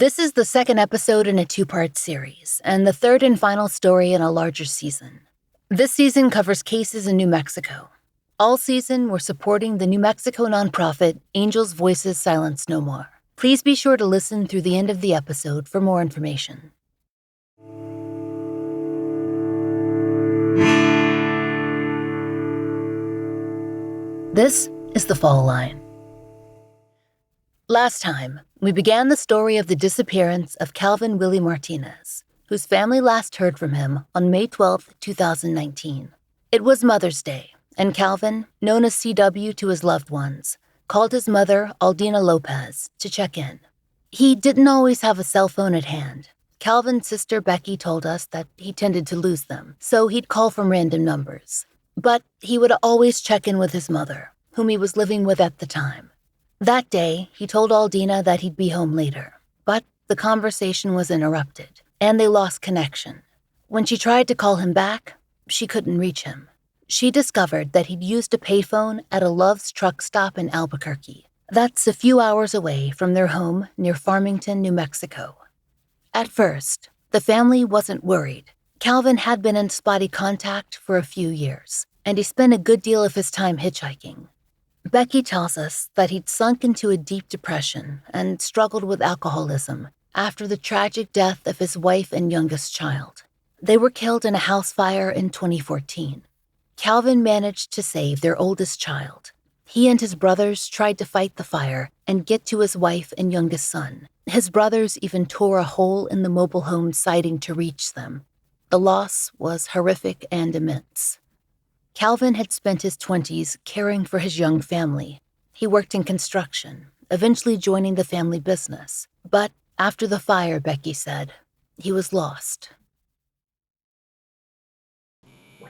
This is the second episode in a two-part series, and the third and final story in a larger season. This season covers cases in New Mexico. All season, we're supporting the New Mexico nonprofit Angels Voices Silence No More. Please be sure to listen through the end of the episode for more information. This is The Fall Line. Last time, we began the story of the disappearance of Calvin Willie Martinez, whose family last heard from him on May 12, 2019. It was Mother's Day, and Calvin, known as CW to his loved ones, called his mother, Aldina Lopez, to check in. He didn't always have a cell phone at hand. Calvin's sister Becky told us that he tended to lose them, so he'd call from random numbers. But he would always check in with his mother, whom he was living with at the time. That day, he told Aldina that he'd be home later, but the conversation was interrupted, and they lost connection. When she tried to call him back, she couldn't reach him. She discovered that he'd used a payphone at a Love's truck stop in Albuquerque. That's a few hours away from their home near Farmington, New Mexico. At first, the family wasn't worried. Calvin had been in spotty contact for a few years, and he spent a good deal of his time hitchhiking. Becky tells us that he'd sunk into a deep depression and struggled with alcoholism after the tragic death of his wife and youngest child. They were killed in a house fire in 2014. Calvin managed to save their oldest child. He and his brothers tried to fight the fire and get to his wife and youngest son. His brothers even tore a hole in the mobile home siding to reach them. The loss was horrific and immense. Calvin had spent his 20s caring for his young family. He worked in construction, eventually joining the family business. But after the fire, Becky said, he was lost.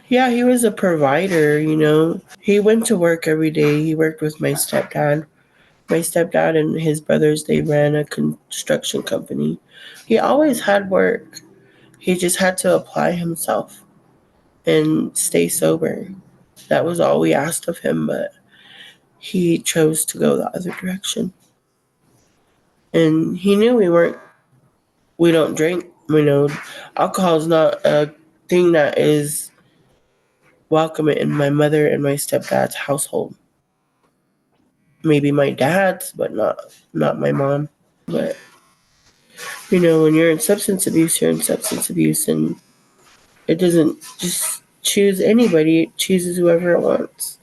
Yeah, he was a provider, He went to work every day. He worked with my stepdad. My stepdad and his brothers, they ran a construction company. He always had work. He just had to apply himself and stay sober. That was all we asked of him, but he chose to go the other direction. And he knew we don't drink, alcohol is not a thing that is welcome in my mother and my stepdad's household. Maybe my dad's, but not my mom. But, when you're in substance abuse, you're in substance abuse, and it doesn't just choose anybody, it chooses whoever it wants.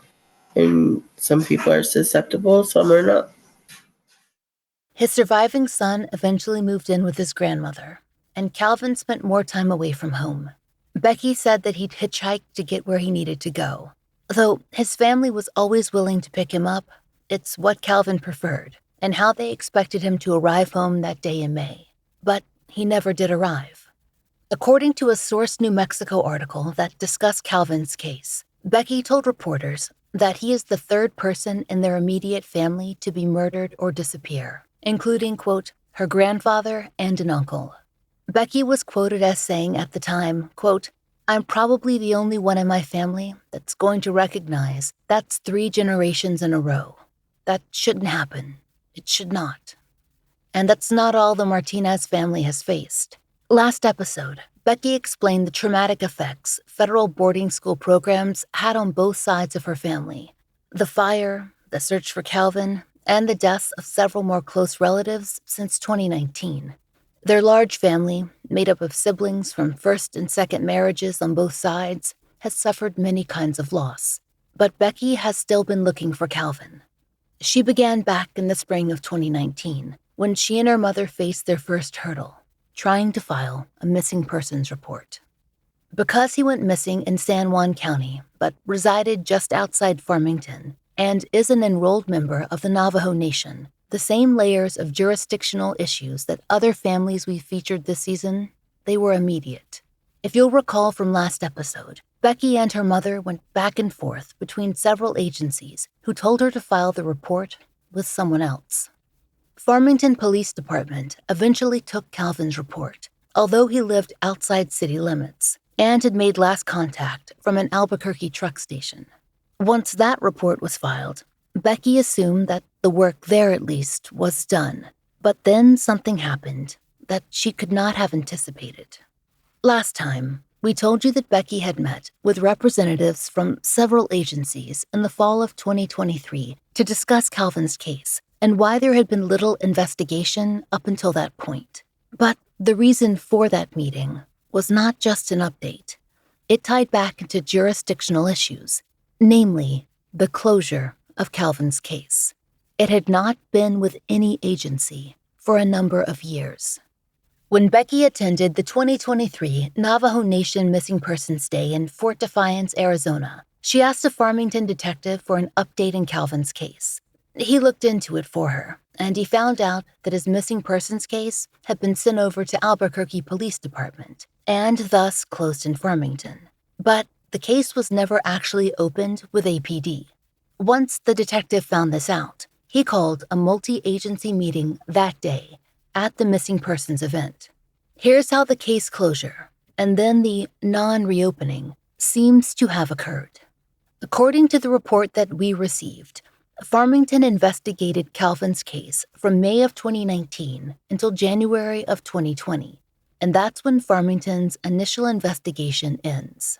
And some people are susceptible, some are not. His surviving son eventually moved in with his grandmother, and Calvin spent more time away from home. Becky said that he'd hitchhike to get where he needed to go. Though his family was always willing to pick him up, it's what Calvin preferred, and how they expected him to arrive home that day in May. But he never did arrive. According to a Source New Mexico article that discussed Calvin's case, Becky told reporters that he is the third person in their immediate family to be murdered or disappear, including, quote, her grandfather and an uncle. Becky was quoted as saying at the time, quote, I'm probably the only one in my family that's going to recognize that's 3 generations in a row. That shouldn't happen. It should not. And that's not all the Martinez family has faced. Last episode, Becky explained the traumatic effects federal boarding school programs had on both sides of her family. The fire, the search for Calvin, and the deaths of several more close relatives since 2019. Their large family, made up of siblings from first and second marriages on both sides, has suffered many kinds of loss. But Becky has still been looking for Calvin. She began back in the spring of 2019, when she and her mother faced their first hurdle, trying to file a missing persons report. Because he went missing in San Juan County, but resided just outside Farmington, and is an enrolled member of the Navajo Nation, the same layers of jurisdictional issues that other families we featured this season, they were immediate. If you'll recall from last episode, Becky and her mother went back and forth between several agencies who told her to file the report with someone else. Farmington Police Department eventually took Calvin's report, although he lived outside city limits and had made last contact from an Albuquerque truck station. Once that report was filed, Becky assumed that the work there, at least, was done. But then something happened that she could not have anticipated. Last time, we told you that Becky had met with representatives from several agencies in the fall of 2023 to discuss Calvin's case and why there had been little investigation up until that point. But the reason for that meeting was not just an update. It tied back into jurisdictional issues, namely the closure of Calvin's case. It had not been with any agency for a number of years. When Becky attended the 2023 Navajo Nation Missing Persons Day in Fort Defiance, Arizona, she asked a Farmington detective for an update in Calvin's case. He looked into it for her, and he found out that his missing persons case had been sent over to Albuquerque Police Department, and thus closed in Farmington. But the case was never actually opened with APD. Once the detective found this out, he called a multi-agency meeting that day at the missing persons event. Here's how the case closure, and then the non-reopening, seems to have occurred. According to the report that we received, Farmington investigated Calvin's case from May of 2019 until January of 2020, and that's when Farmington's initial investigation ends.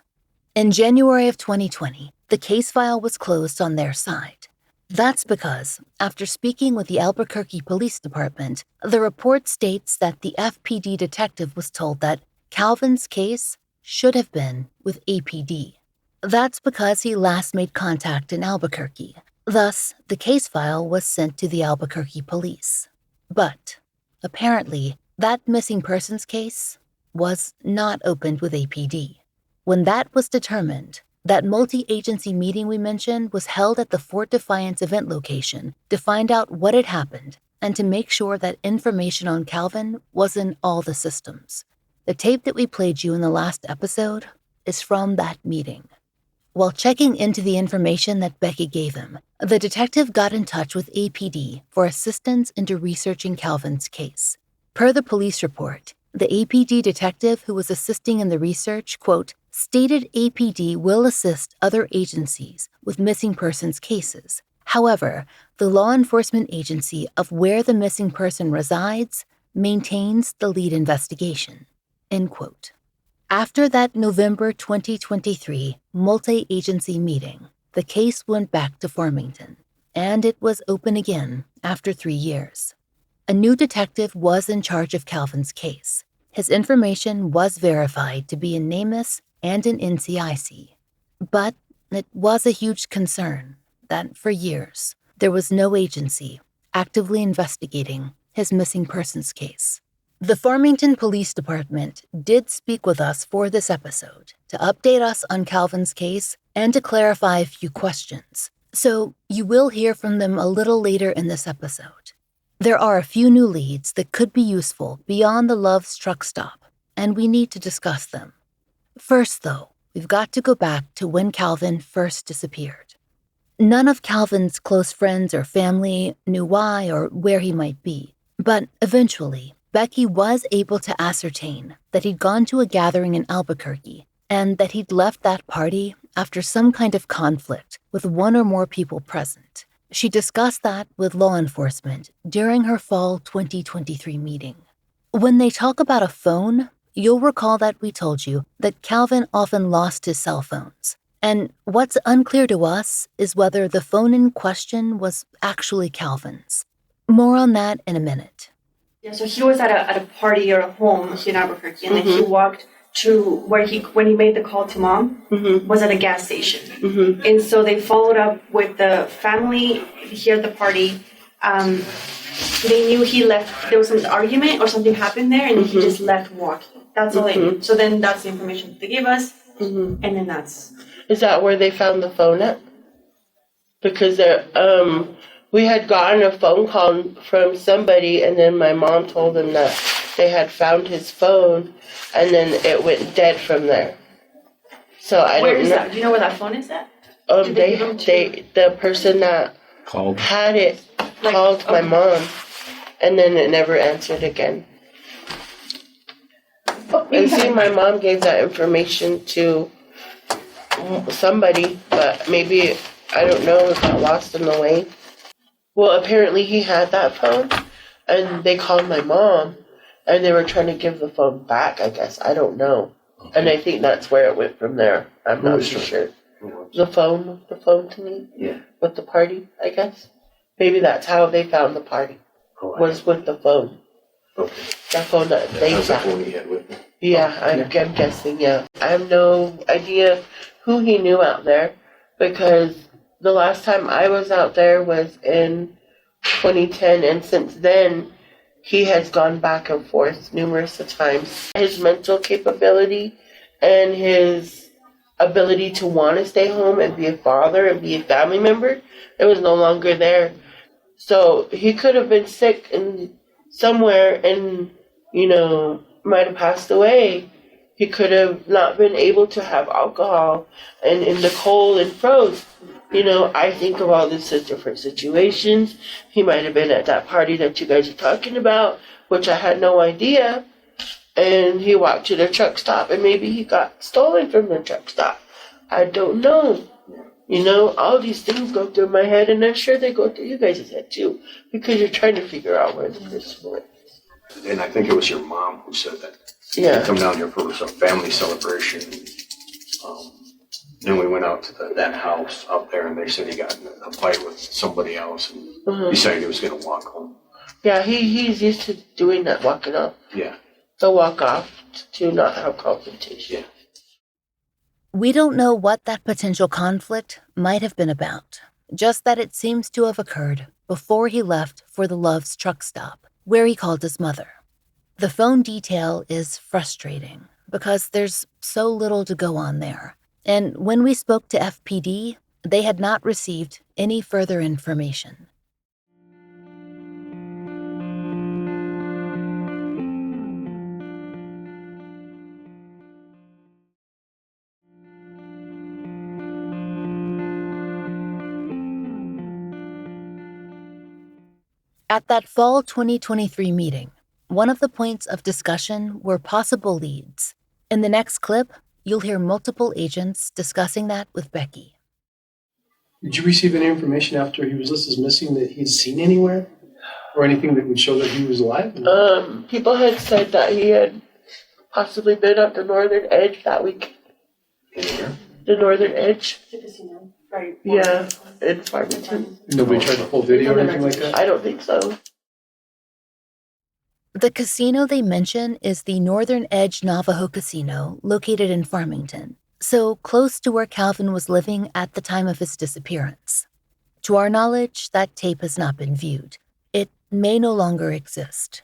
In January of 2020, the case file was closed on their side. That's because, after speaking with the Albuquerque Police Department, the report states that the FPD detective was told that Calvin's case should have been with APD. That's because he last made contact in Albuquerque. Thus, the case file was sent to the Albuquerque police. But, apparently, that missing persons case was not opened with APD. When that was determined, that multi-agency meeting we mentioned was held at the Fort Defiance event location to find out what had happened and to make sure that information on Calvin was in all the systems. The tape that we played you in the last episode is from that meeting. While checking into the information that Becky gave him, the detective got in touch with APD for assistance into researching Calvin's case. Per the police report, the APD detective who was assisting in the research, quote, stated APD will assist other agencies with missing persons cases. However, the law enforcement agency of where the missing person resides maintains the lead investigation, end quote. After that November 2023 multi-agency meeting, the case went back to Farmington, and it was open again after 3 years. A new detective was in charge of Calvin's case. His information was verified to be in NamUs and in NCIC. But it was a huge concern that for years there was no agency actively investigating his missing persons case. The Farmington Police Department did speak with us for this episode to update us on Calvin's case and to clarify a few questions, so you will hear from them a little later in this episode. There are a few new leads that could be useful beyond the Love's truck stop, and we need to discuss them. First, though, we've got to go back to when Calvin first disappeared. None of Calvin's close friends or family knew why or where he might be, but eventually, Becky was able to ascertain that he'd gone to a gathering in Albuquerque and that he'd left that party after some kind of conflict with one or more people present. She discussed that with law enforcement during her fall 2023 meeting. When they talk about a phone, you'll recall that we told you that Calvin often lost his cell phones. And what's unclear to us is whether the phone in question was actually Calvin's. More on that in a minute. Yeah, so he was at a party or a home here in Albuquerque, and then he walked to where when he made the call to mom, was at a gas station. And so they followed up with the family here at the party. They knew he left, there was some argument or something happened there, and he just left walking. That's all they knew. So then that's the information they gave us, and then that's... Is that where they found the phone at? Because we had gotten a phone call from somebody, and then my mom told them that they had found his phone, and then it went dead from there. So I don't know. Where is that? Do you know where that phone is at? The person that had it called my mom, and then it never answered again. And see, my mom gave that information to somebody, but maybe, I don't know, it got lost in the way. Well, apparently he had that phone, And they called my mom, and they were trying to give the phone back, I guess. I don't know. Okay. And I think that's where it went from there. I'm Who not was too it? sure. Who was it? The phone to me Yeah. with the party, I guess. Maybe that's how they found the party, Oh, I was with the phone. Okay. The phone that they That's the found. phone he had with me. Yeah, I'm guessing, yeah. I have no idea who he knew out there, because the last time I was out there was in 2010, and since then, he has gone back and forth numerous of times. His mental capability and his ability to want to stay home and be a father and be a family member, it was no longer there. So he could have been sick and somewhere and, might have passed away. He could have not been able to have alcohol and in the cold and froze. I think of all these different situations. He might have been at that party that you guys are talking about, which I had no idea. And he walked to the truck stop, and maybe he got stolen from the truck stop. I don't know. All these things go through my head, and I'm sure they go through you guys' head too, because you're trying to figure out where the person went. And I think it was your mom who said that. Yeah. We come down here for a family celebration. Then we went out to that house out there, and they said he got in a fight with somebody else, and decided he was going to walk home. Yeah, he's used to doing that, walking off. Yeah. He'll walk off to not have confrontation. Yeah. We don't know what that potential conflict might have been about, just that it seems to have occurred before he left for the Love's truck stop, where he called his mother. The phone detail is frustrating because there's so little to go on there. And when we spoke to FPD, they had not received any further information. At that fall 2023 meeting, one of the points of discussion were possible leads. In the next clip, you'll hear multiple agents discussing that with Becky. Did you receive any information after he was listed as missing that he'd seen anywhere? Or anything that would show that he was alive? People had said that he had possibly been at the northern edge that week. Anywhere? The northern edge? The casino, right? Yeah, in Farmington. Nobody tried to pull video or anything like that? I don't think so. The casino they mention is the Northern Edge Navajo Casino, located in Farmington, so close to where Calvin was living at the time of his disappearance. To our knowledge, that tape has not been viewed. It may no longer exist.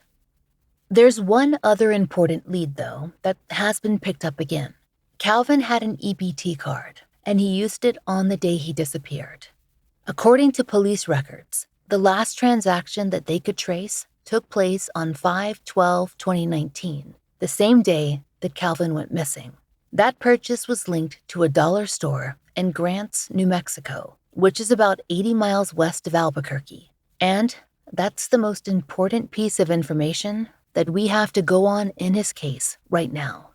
There's one other important lead, though, that has been picked up again. Calvin had an EBT card, and he used it on the day he disappeared. According to police records, the last transaction that they could trace took place on 5/12/2019, the same day that Calvin went missing. That purchase was linked to a dollar store in Grants, New Mexico, which is about 80 miles west of Albuquerque. And that's the most important piece of information that we have to go on in his case right now.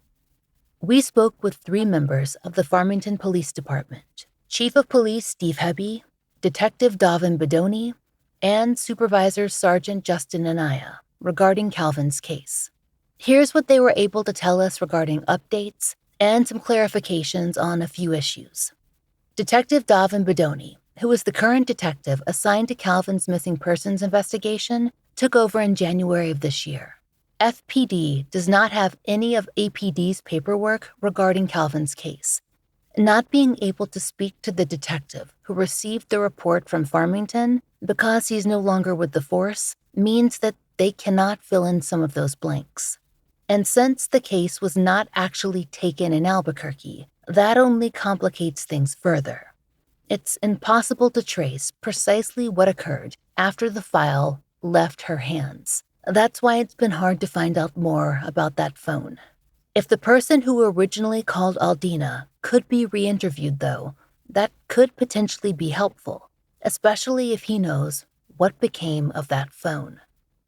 We spoke with 3 members of the Farmington Police Department: Chief of Police Steve Hebe, Detective Davin Bedoni, and Supervisor Sergeant Justin Anaya regarding Calvin's case. Here's what they were able to tell us regarding updates and some clarifications on a few issues. Detective Davin Bedoni, who is the current detective assigned to Calvin's missing persons investigation, took over in January of this year. FPD does not have any of APD's paperwork regarding Calvin's case. Not being able to speak to the detective who received the report from Farmington because he's no longer with the force means that they cannot fill in some of those blanks. And since the case was not actually taken in Albuquerque, that only complicates things further. It's impossible to trace precisely what occurred after the file left her hands. That's why it's been hard to find out more about that phone. If the person who originally called Aldina could be re-interviewed, though, that could potentially be helpful, especially if he knows what became of that phone.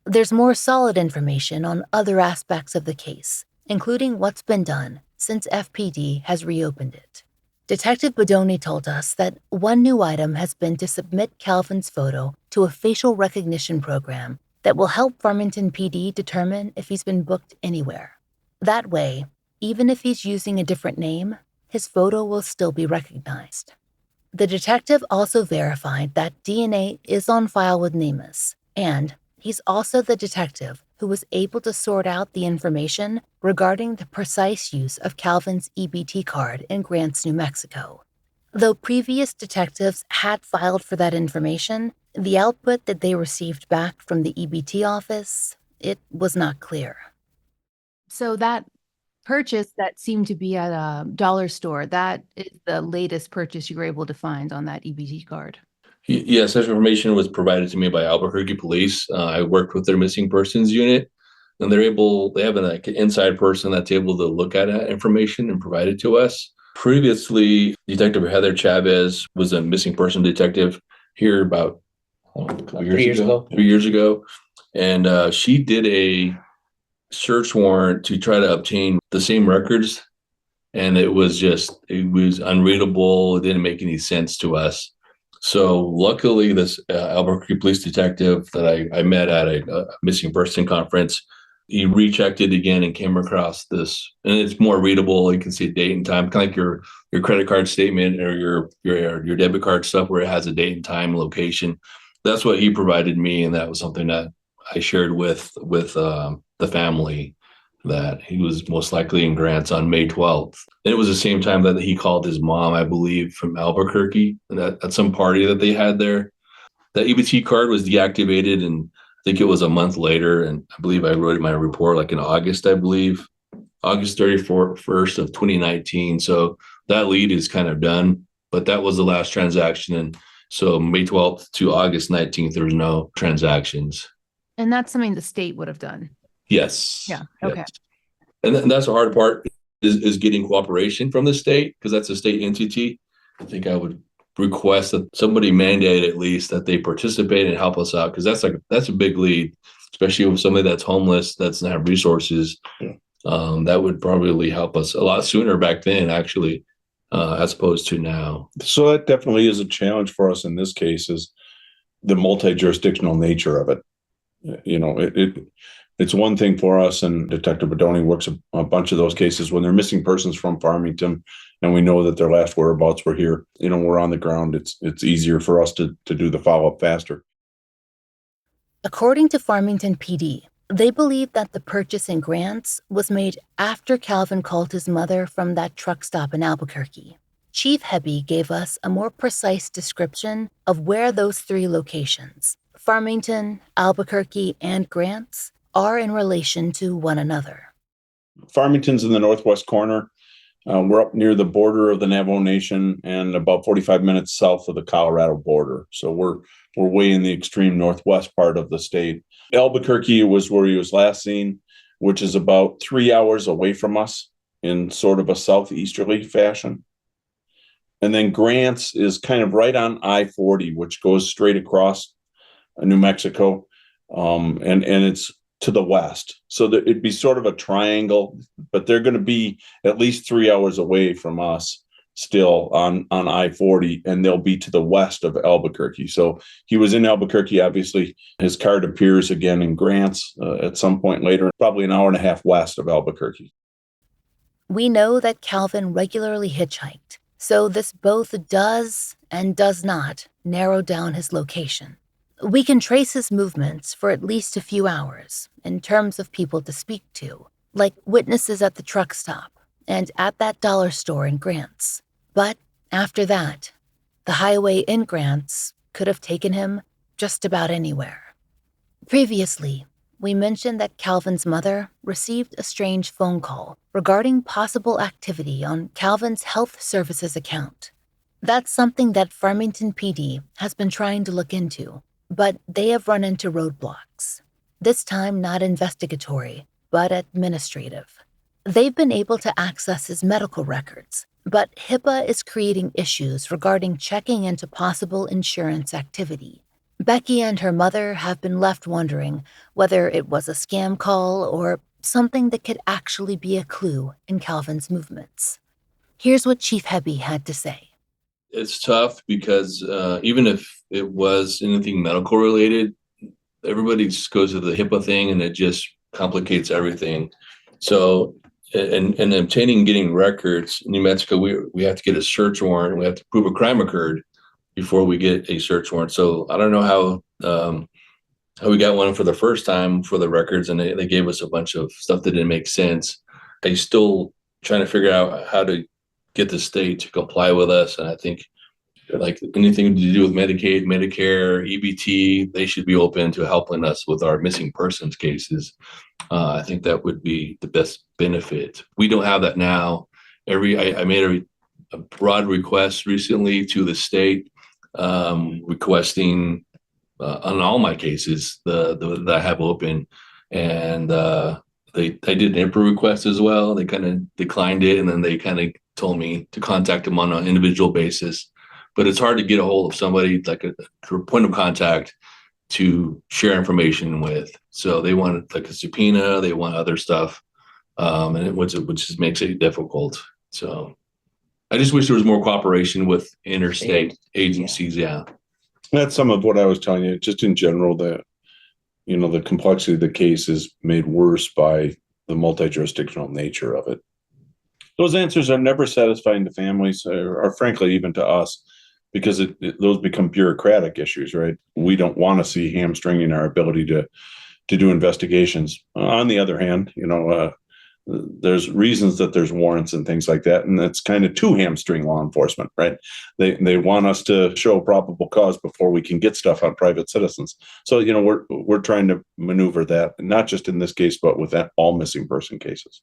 There's more solid information on other aspects of the case, including what's been done since FPD has reopened it. Detective Bedoni told us that one new item has been to submit Calvin's photo to a facial recognition program that will help Farmington PD determine if he's been booked anywhere. That way, even if he's using a different name, his photo will still be recognized. The detective also verified that DNA is on file with Nemus, and he's also the detective who was able to sort out the information regarding the precise use of Calvin's EBT card in Grants, New Mexico. Though previous detectives had filed for that information, the output that they received back from the EBT office, it was not clear. So that purchase that seemed to be at a dollar store, that is the latest purchase you were able to find on that EBT card. Yes, such information was provided to me by Albuquerque Police. I worked with their missing persons unit, and they have an inside person that's able to look at that information and provide it to us. Previously, Detective Heather Chavez was a missing person detective here about 3 years ago. And she did a search warrant to try to obtain the same records. And it was unreadable. It didn't make any sense to us. So luckily, this Albuquerque police detective that I met at a missing person conference, he rechecked it again and came across this, and it's more readable. You can see a date and time, kind of like your credit card statement or your debit card stuff, where it has a date and time, location. That's what he provided me, and that was something that I shared with the family, that he was most likely in Grants on May 12th. And it was the same time that he called his mom, I believe, from Albuquerque at some party that they had there. That EBT card was deactivated, and I think it was a month later. And I believe I wrote in my report like in August, I believe, August 31st of 2019. So that lead is kind of done, but that was the last transaction. And so May 12th to August 19th, there was no transactions. And that's something the state would have done. Yes. Yeah. Okay. Yes. And that's the hard part is getting cooperation from the state, because that's a state entity. I think I would request that somebody mandate at least that they participate and help us out, because that's a big lead, especially with somebody that's homeless, that doesn't have resources. Yeah. That would probably help us a lot sooner back then, actually, as opposed to now. So that definitely is a challenge for us in this case, is the multi-jurisdictional nature of it. You know, it's one thing for us, and Detective Bodoni works a bunch of those cases when they're missing persons from Farmington, and we know that their last whereabouts were here. You know, we're on the ground. It's easier for us to do the follow-up faster. According to Farmington PD, they believe that the purchase in Grants was made after Calvin called his mother from that truck stop in Albuquerque. Chief Hebby gave us a more precise description of where those three locations, Farmington, Albuquerque, and Grants, are in relation to one another. Farmington's in the northwest corner. We're up near the border of the Navajo Nation and about 45 minutes south of the Colorado border. So we're way in the extreme northwest part of the state. Albuquerque was where he was last seen, which is about 3 hours away from us in sort of a southeasterly fashion. And then Grants is kind of right on I-40, which goes straight across New Mexico, and it's to the west. So that it'd be sort of a triangle, but they're going to be at least 3 hours away from us still on I-40, and they'll be to the west of Albuquerque. So he was in Albuquerque, obviously. His card appears again in Grants at some point later, probably an hour and a half west of Albuquerque. We know that Calvin regularly hitchhiked, so this both does and does not narrow down his location. We can trace his movements for at least a few hours in terms of people to speak to, like witnesses at the truck stop and at that dollar store in Grants. But after that, the highway in Grants could have taken him just about anywhere. Previously, we mentioned that Calvin's mother received a strange phone call regarding possible activity on Calvin's health services account. That's something that Farmington PD has been trying to look into, but they have run into roadblocks, this time not investigatory, but administrative. They've been able to access his medical records, but HIPAA is creating issues regarding checking into possible insurance activity. Becky and her mother have been left wondering whether it was a scam call or something that could actually be a clue in Calvin's movements. Here's what Chief Hebby had to say. It's tough because even if it was anything medical related, everybody just goes to the HIPAA thing and it just complicates everything. So, and obtaining and getting records in New Mexico, we have to get a search warrant. We have to prove a crime occurred before we get a search warrant. So I don't know how we got one for the first time for the records, and they gave us a bunch of stuff that didn't make sense. I still trying to figure out how to get the state to comply with us. And I think like anything to do with Medicaid, Medicare, EBT, they should be open to helping us with our missing persons cases. I think that would be the best benefit. We don't have that now. I made a broad request recently to the state, requesting on all my cases that I have open, and I did an input request as well. They kind of declined it, and then they kind of told me to contact them on an individual basis. But it's hard to get a hold of somebody like a point of contact to share information with. So they want like a subpoena, they want other stuff, which just makes it difficult. So I just wish there was more cooperation with interstate agencies. Yeah. That's some of what I was telling you. Just in general, the complexity of the case is made worse by the multi-jurisdictional nature of it. Those answers are never satisfying to families, or frankly, even to us, because those become bureaucratic issues, right? We don't want to see hamstringing our ability to do investigations. On the other hand, there's reasons that there's warrants and things like that, and that's kind of to hamstring law enforcement, right? They want us to show probable cause before we can get stuff on private citizens. So we're trying to maneuver that, not just in this case, but with all missing person cases.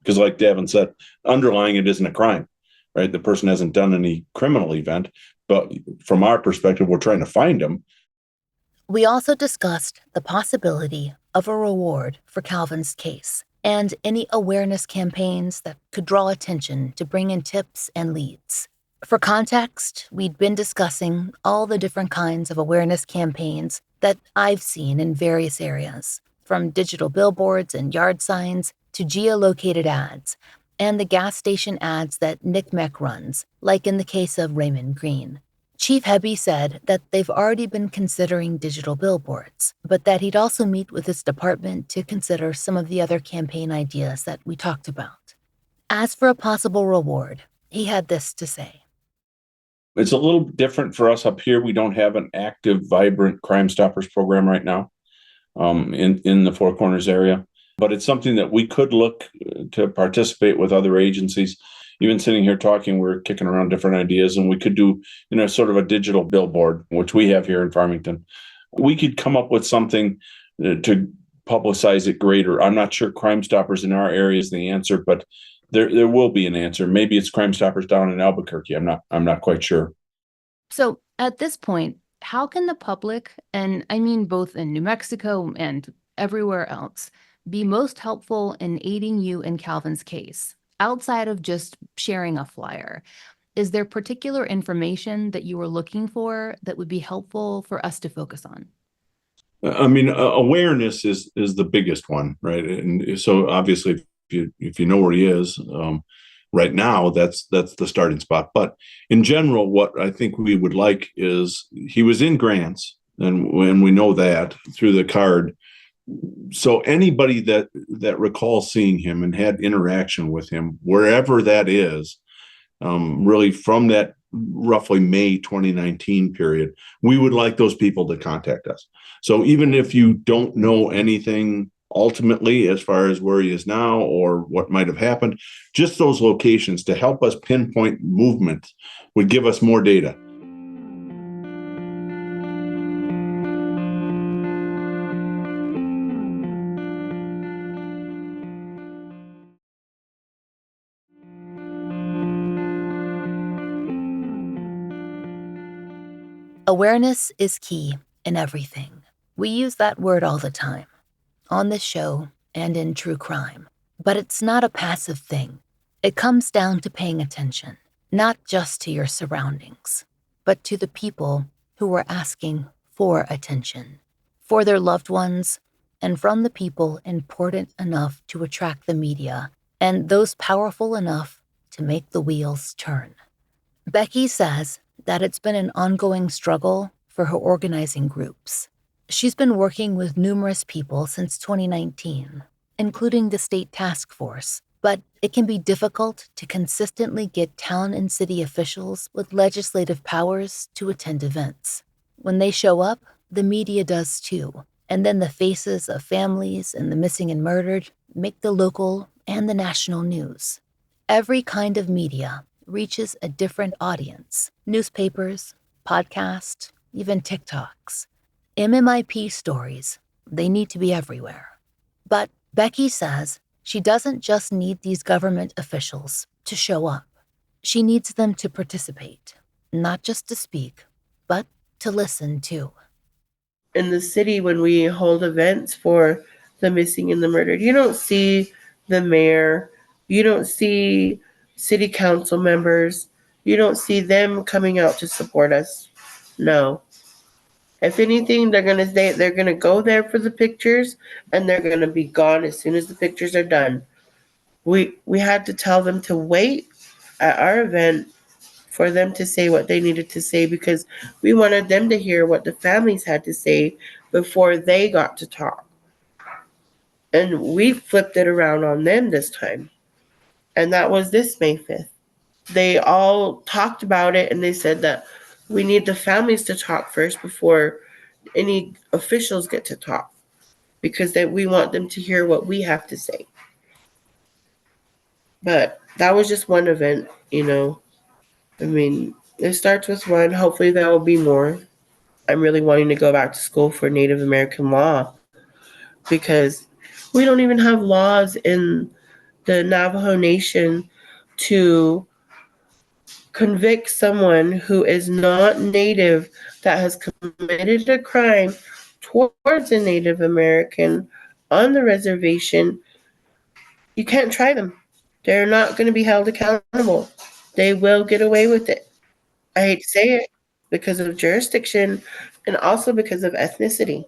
Because like Davin said, underlying it isn't a crime, right? The person hasn't done any criminal event, but from our perspective, we're trying to find them. We also discussed the possibility of a reward for Calvin's case and any awareness campaigns that could draw attention to bring in tips and leads. For context, we'd been discussing all the different kinds of awareness campaigns that I've seen in various areas, from digital billboards and yard signs to geolocated ads, and the gas station ads that NCMEC runs, like in the case of Raymond Green. Chief Hebby said that they've already been considering digital billboards, but that he'd also meet with his department to consider some of the other campaign ideas that we talked about. As for a possible reward, he had this to say. It's a little different for us up here. We don't have an active, vibrant Crime Stoppers program right now in the Four Corners area, but it's something that we could look to participate with other agencies. Even sitting here talking, we're kicking around different ideas, and we could do, sort of a digital billboard, which we have here in Farmington. We could come up with something to publicize it greater. I'm not sure Crime Stoppers in our area is the answer, but there will be an answer. Maybe it's Crime Stoppers down in Albuquerque. I'm not quite sure. So at this point, how can the public, and I mean both in New Mexico and everywhere else, be most helpful in aiding you in Calvin's case? Outside of just sharing a flyer, is there particular information that you were looking for that would be helpful for us to focus on? I mean, awareness is the biggest one, right? And so obviously, if you know where he is right now, that's the starting spot. But in general, what I think we would like is he was in grants, and when we know that through the card. So anybody that recalls seeing him and had interaction with him, wherever that is, really from that roughly May 2019 period, we would like those people to contact us. So even if you don't know anything ultimately as far as where he is now or what might have happened, just those locations to help us pinpoint movement would give us more data. Awareness is key in everything. We use that word all the time, on this show and in true crime. But it's not a passive thing. It comes down to paying attention, not just to your surroundings, but to the people who are asking for attention, for their loved ones, and from the people important enough to attract the media, and those powerful enough to make the wheels turn. Becky says that it's been an ongoing struggle for her organizing groups. She's been working with numerous people since 2019, including the state task force, but it can be difficult to consistently get town and city officials with legislative powers to attend events. When they show up, the media does too, and then the faces of families and the missing and murdered make the local and the national news. Every kind of media reaches a different audience: newspapers, podcasts, even TikToks. MMIP stories, they need to be everywhere. But Becky says she doesn't just need these government officials to show up. She needs them to participate, not just to speak, but to listen too. In the city, when we hold events for the missing and the murdered, you don't see the mayor, you don't see city council members, you don't see them coming out to support us. No. If anything, they're gonna go there for the pictures and they're gonna be gone as soon as the pictures are done. We had to tell them to wait at our event for them to say what they needed to say, because we wanted them to hear what the families had to say before they got to talk. And we flipped it around on them this time. And that was this May 5th. They all talked about it and they said that we need the families to talk first before any officials get to talk, because we want them to hear what we have to say. But that was just one event, you know. I mean, it starts with one. Hopefully there will be more. I'm really wanting to go back to school for Native American law, because we don't even have laws in the Navajo Nation to convict someone who is not Native that has committed a crime towards a Native American on the reservation. You can't try them. They're not going to be held accountable. They will get away with it. I hate to say it, because of jurisdiction and also because of ethnicity.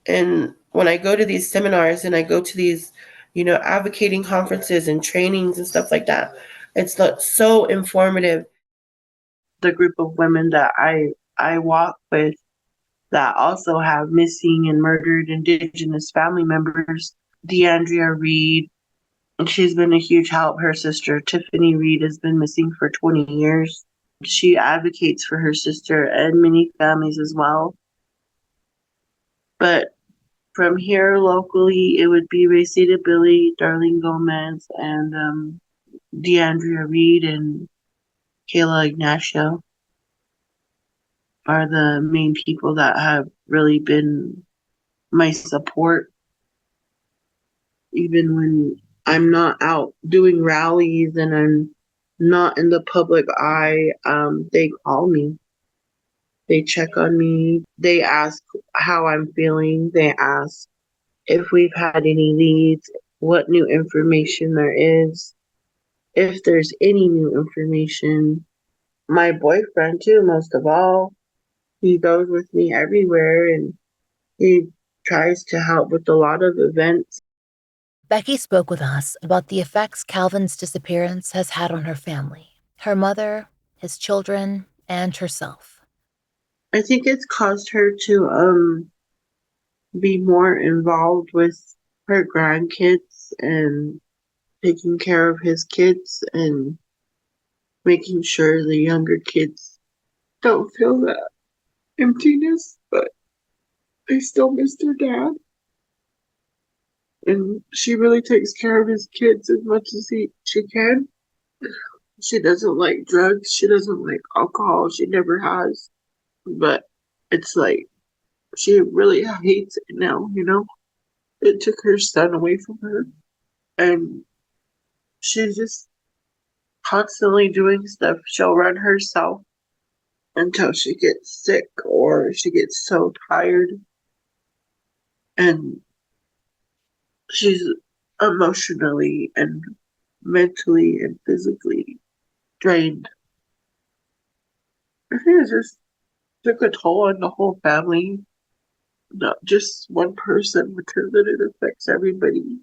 And when I go to these seminars and I go to these, advocating conferences and trainings and stuff like that, it's not so informative. The group of women that I walk with that also have missing and murdered Indigenous family members, DeAndrea Reed, and she's been a huge help. Her sister, Tiffany Reed, has been missing for 20 years. She advocates for her sister and many families as well. But from here locally, it would be Racita Billy, Darlene Gomez, and DeAndrea Reed and Kayla Ignacio are the main people that have really been my support. Even when I'm not out doing rallies and I'm not in the public eye, they call me. They check on me. They ask how I'm feeling. They ask if we've had any leads, what new information there is, if there's any new information. My boyfriend, too, most of all, he goes with me everywhere and he tries to help with a lot of events. Becky spoke with us about the effects Calvin's disappearance has had on her family, her mother, his children, and herself. I think it's caused her to be more involved with her grandkids and taking care of his kids and making sure the younger kids don't feel that emptiness, but they still miss their dad. And she really takes care of his kids as much as she can. She doesn't like drugs. She doesn't like alcohol. She never has. But it's like she really hates it now, It took her son away from her. And she's just constantly doing stuff. She'll run herself until she gets sick or she gets so tired. And she's emotionally and mentally and physically drained. I think it just took a toll on the whole family, not just one person, because then it affects everybody.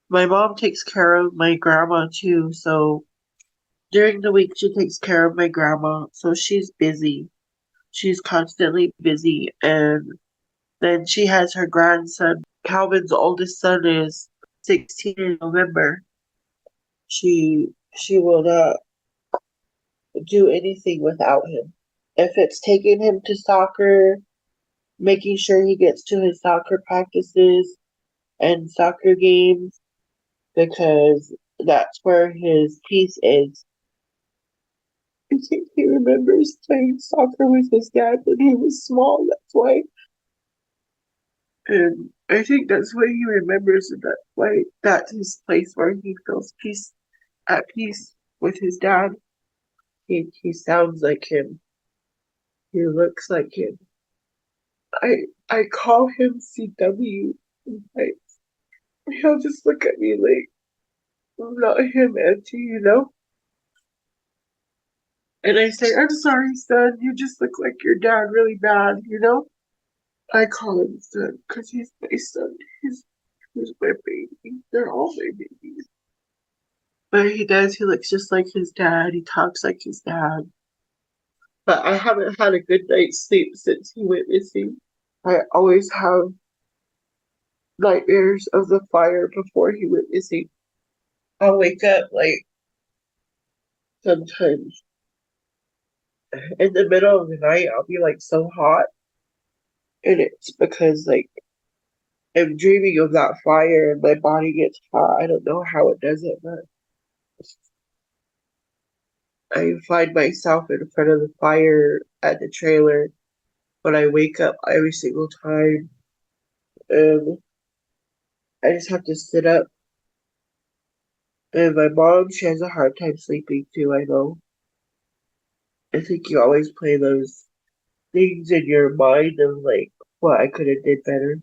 My mom takes care of my grandma too, so during the week she takes care of my grandma, so she's busy. She's constantly busy, and Then she has her grandson. Calvin's oldest son is 16 in November. She will not do anything without him. If it's taking him to soccer, making sure he gets to his soccer practices and soccer games, because that's where his peace is. I think he remembers playing soccer with his dad when he was small, that's why. And I think that's why he remembers it, that's why that's his place where he feels at peace with his dad. He sounds like him. He looks like him. I call him CW. Like, he'll just look at me like I'm not him, Auntie, you know? And I say, I'm sorry, son, you just look like your dad really bad, you know? I call him son because he's my son. He's my baby. They're all my babies. But he looks just like his dad. He talks like his dad. But I haven't had a good night's sleep since he went missing. I always have nightmares of the fire before he went missing. I'll wake up like sometimes in the middle of the night. I'll be like so hot, and it's because like I'm dreaming of that fire and my body gets hot. I don't know how it does it, but I find myself in front of the fire at the trailer when I wake up every single time. And I just have to sit up. And my mom, she has a hard time sleeping too, I know. I think you always play those things in your mind of like what I could have did better.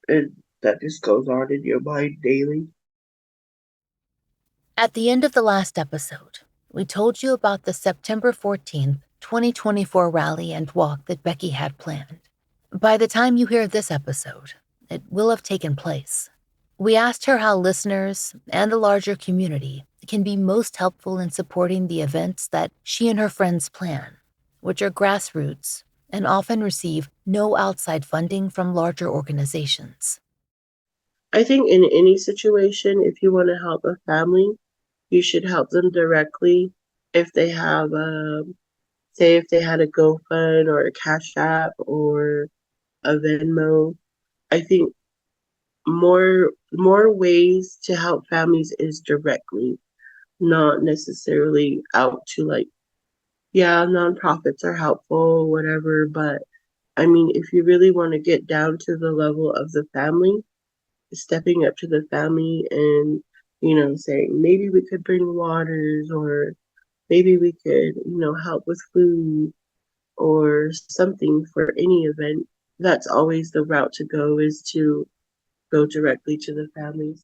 And that just goes on in your mind daily. At the end of the last episode, we told you about the September 14th, 2024 rally and walk that Becky had planned. By the time you hear this episode, it will have taken place. We asked her how listeners and the larger community can be most helpful in supporting the events that she and her friends plan, which are grassroots and often receive no outside funding from larger organizations. I think in any situation, if you want to help a family, you should help them directly. If they have, say, if they had a GoFund or a Cash App or a Venmo, I think more ways to help families is directly, not necessarily out to like, yeah, nonprofits are helpful, whatever. But I mean, if you really want to get down to the level of the family, stepping up to the family and, saying maybe we could bring waters, or maybe we could, help with food or something for any event. That's always the route to go, is to go directly to the families.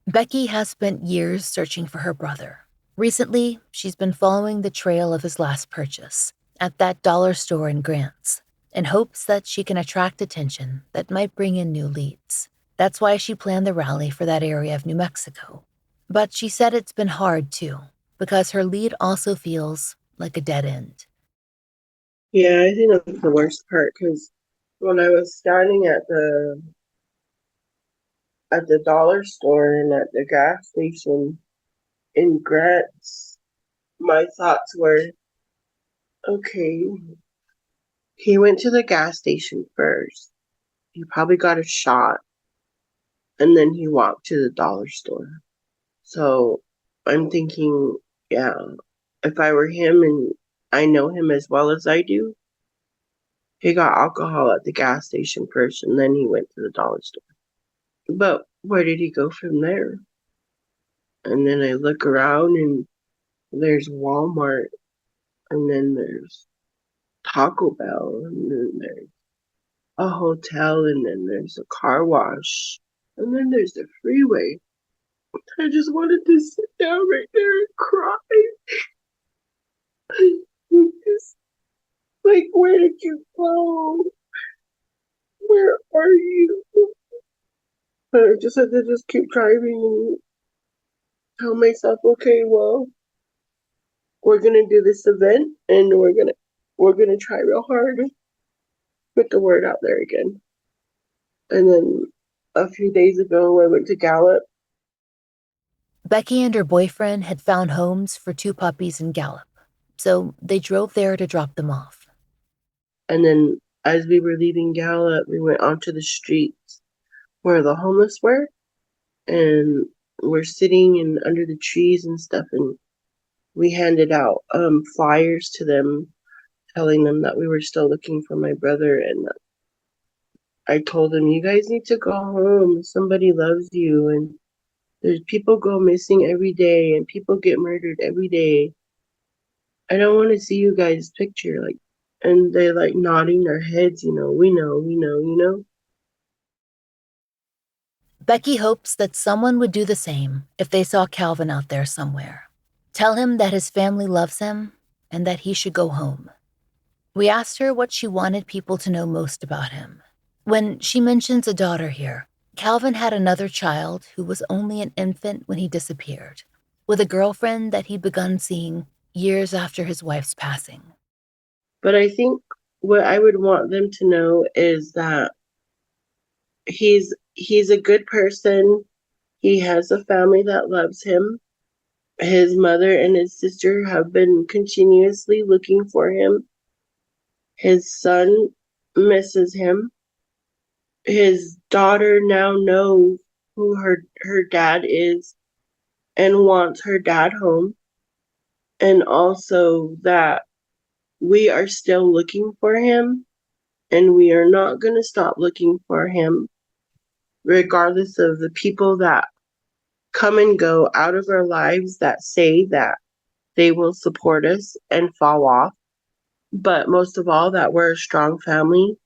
Becky has spent years searching for her brother. Recently, she's been following the trail of his last purchase at that dollar store in Grants in hopes that she can attract attention that might bring in new leads. That's why she planned the rally for that area of New Mexico. But she said it's been hard too, because her lead also feels like a dead end. Yeah, I think that's the worst part, because when I was standing at the dollar store and at the gas station in Grants, my thoughts were, okay, he went to the gas station first. He probably got a shot, and then he walked to the dollar store. So I'm thinking, yeah, if I were him and I know him as well as I do, he got alcohol at the gas station first, and then he went to the dollar store. But where did he go from there? And then I look around and there's Walmart, and then there's Taco Bell, and then there's a hotel, and then there's a car wash, and then there's the freeway. I just wanted to sit down right there and cry. Just, like, where did you go? Where are you? But I just had to just keep driving and tell myself, okay, well, we're gonna do this event, and we're gonna try real hard. put the word out there again. And then a few days ago, I went to Gallup. Becky and her boyfriend had found homes for 2 puppies in Gallup, so they drove there to drop them off. And then as we were leaving Gallup, we went onto the streets where the homeless were, and we're sitting under the trees and stuff, and we handed out flyers to them, telling them that we were still looking for my brother, and I told them, you guys need to go home. Somebody loves you, and there's people go missing every day, and people get murdered every day. I don't want to see you guys' picture, like, and they like nodding their heads, we know. Becky hopes that someone would do the same if they saw Calvin out there somewhere. Tell him that his family loves him and that he should go home. We asked her what she wanted people to know most about him. When she mentions a daughter here, Calvin had another child who was only an infant when he disappeared, with a girlfriend that he'd begun seeing years after his wife's passing. But I think what I would want them to know is that he's a good person. He has a family that loves him. His mother and his sister have been continuously looking for him. His son misses him. His daughter now knows who her dad is and wants her dad home. And also that we are still looking for him, and we are not going to stop looking for him, regardless of the people that come and go out of our lives that say that they will support us and fall off. But most of all, that we're a strong family,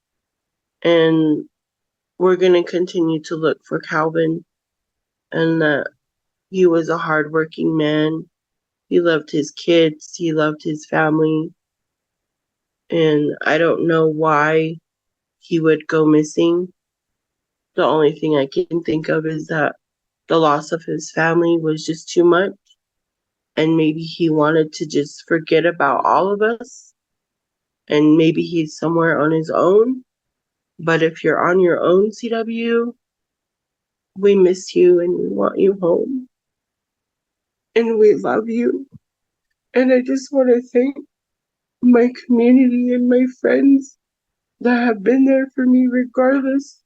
and we're going to continue to look for Calvin, and that he was a hardworking man. He loved his kids. He loved his family. And I don't know why he would go missing. The only thing I can think of is that the loss of his family was just too much. And maybe he wanted to just forget about all of us. And maybe he's somewhere on his own. But if you're on your own, CW, we miss you and we want you home. And we love you. And I just want to thank my community and my friends that have been there for me regardless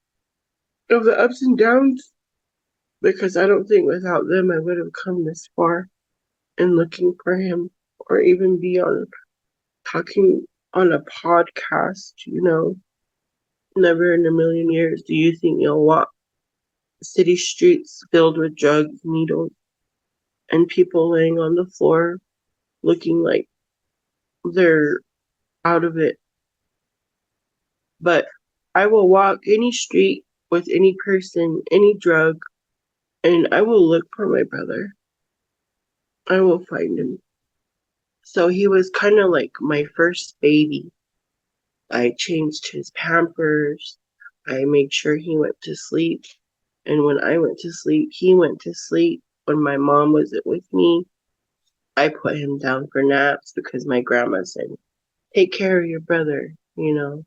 of the ups and downs, because I don't think without them I would have come this far in looking for him, or even be on talking on a podcast. Never in a million years do you think you'll walk city streets filled with drugs, needles, and people laying on the floor looking like they're out of it. But I will walk any street with any person, any drug, and I will look for my brother. I will find him. So he was kind of like my first baby. I changed his Pampers. I made sure he went to sleep. And when I went to sleep, he went to sleep. When my mom wasn't with me, I put him down for naps because my grandma said, take care of your brother, And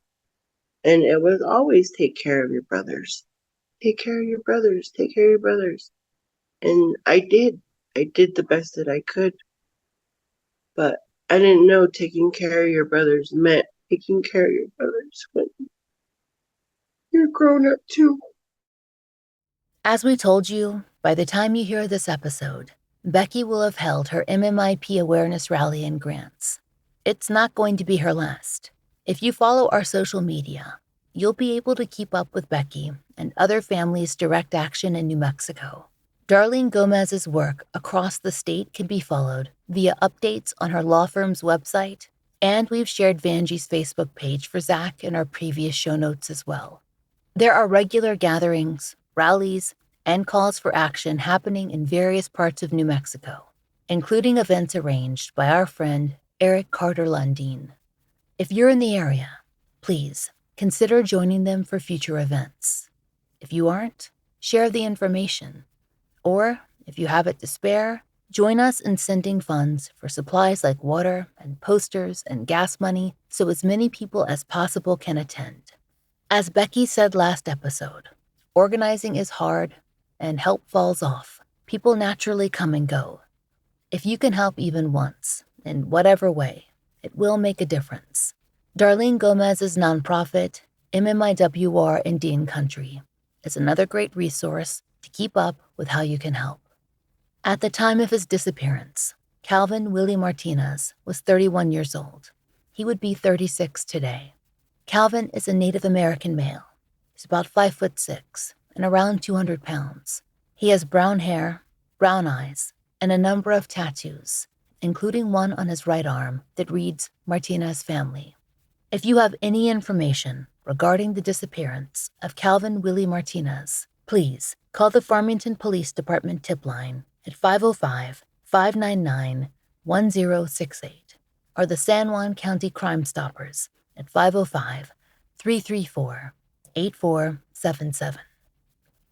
it was always take care of your brothers. Take care of your brothers. Take care of your brothers. And I did. I did the best that I could. But I didn't know taking care of your brothers meant taking care of your brothers when you're grown up too. As we told you, by the time you hear this episode, Becky will have held her MMIP awareness rally in Grants. It's not going to be her last. If you follow our social media, you'll be able to keep up with Becky and other families' direct action in New Mexico. Darlene Gomez's work across the state can be followed via updates on her law firm's website, and we've shared Vanjie's Facebook page for Zach in our previous show notes as well. There are regular gatherings, rallies, and calls for action happening in various parts of New Mexico, including events arranged by our friend Eric Carter Lundeen. If you're in the area, please consider joining them for future events. If you aren't, share the information. Or, if you have it to spare, join us in sending funds for supplies like water and posters and gas money so as many people as possible can attend. As Becky said last episode, organizing is hard and help falls off. People naturally come and go. If you can help even once, in whatever way, it will make a difference. Darlene Gomez's nonprofit, MMIWR Indian Country, is another great resource to keep up with how you can help. At the time of his disappearance, Calvin Willie Martinez was 31 years old. He would be 36 today. Calvin is a Native American male. He's about 5'6" and around 200 pounds. He has brown hair, brown eyes, and a number of tattoos, including one on his right arm that reads Martinez Family. If you have any information regarding the disappearance of Calvin Willie Martinez, please call the Farmington Police Department tip line at 505-599-1068 or the San Juan County Crime Stoppers at 505-334-8477.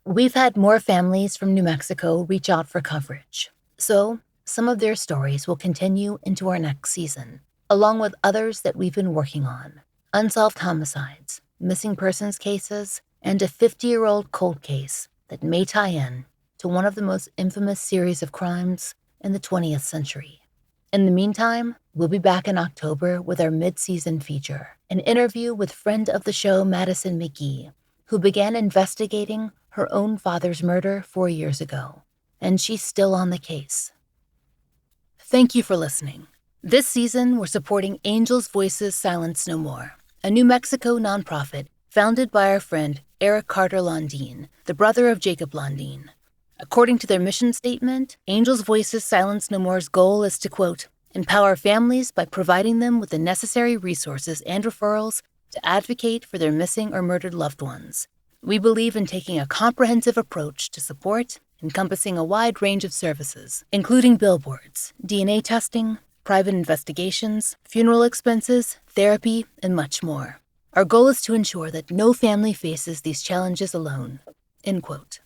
We've had more families from New Mexico reach out for coverage, so some of their stories will continue into our next season, along with others that we've been working on: unsolved homicides, missing persons cases, and a 50-year-old cold case that may tie in to one of the most infamous series of crimes in the 20th century. In the meantime, we'll be back in October with our mid-season feature, an interview with friend of the show Madison McGee, who began investigating her own father's murder 4 years ago, and she's still on the case. Thank you for listening. This season, we're supporting Angels Voices Silence No More, a New Mexico nonprofit founded by our friend Eric Carter Londine, the brother of Jacob Londine. According to their mission statement, Angels Voices Silence No More's goal is to, quote, empower families by providing them with the necessary resources and referrals to advocate for their missing or murdered loved ones. We believe in taking a comprehensive approach to support, encompassing a wide range of services, including billboards, DNA testing, private investigations, funeral expenses, therapy, and much more. Our goal is to ensure that no family faces these challenges alone, end quote.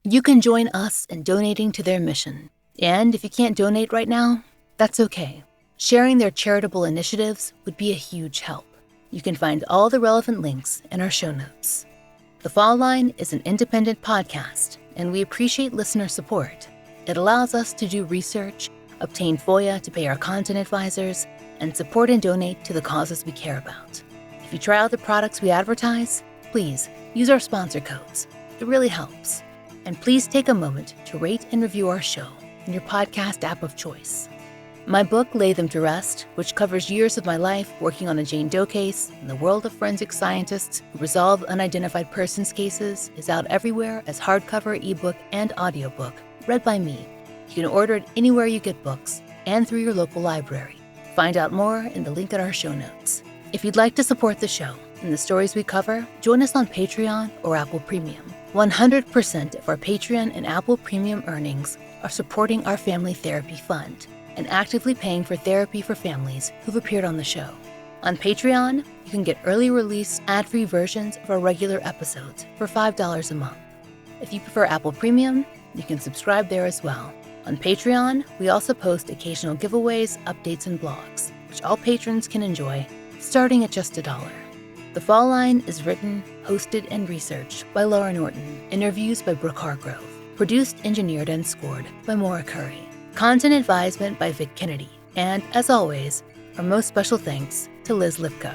You can join us in donating to their mission. And if you can't donate right now, that's okay. Sharing their charitable initiatives would be a huge help. You can find all the relevant links in our show notes. The Fall Line is an independent podcast, and we appreciate listener support. It allows us to do research, obtain FOIA to pay our content advisors, and support and donate to the causes we care about. If you try out the products we advertise, please use our sponsor codes. It really helps. And please take a moment to rate and review our show in your podcast app of choice. My book, Lay Them to Rest, which covers years of my life working on a Jane Doe case in the world of forensic scientists who resolve unidentified persons cases, is out everywhere as hardcover, ebook, and audiobook, read by me. You can order it anywhere you get books and through your local library. Find out more in the link in our show notes. If you'd like to support the show and the stories we cover, join us on Patreon or Apple Premium. 100% of our Patreon and Apple Premium earnings are supporting our Family Therapy Fund and actively paying for therapy for families who've appeared on the show. On Patreon, you can get early release, ad-free versions of our regular episodes for $5 a month. If you prefer Apple Premium, you can subscribe there as well. On Patreon, we also post occasional giveaways, updates, and blogs, which all patrons can enjoy, starting at just $1. The Fall Line is written, hosted, and researched by Laura Norton. Interviews by Brooke Hargrove. Produced, engineered, and scored by Maura Curry. Content advisement by Vic Kennedy. And, as always, our most special thanks to Liz Lipka.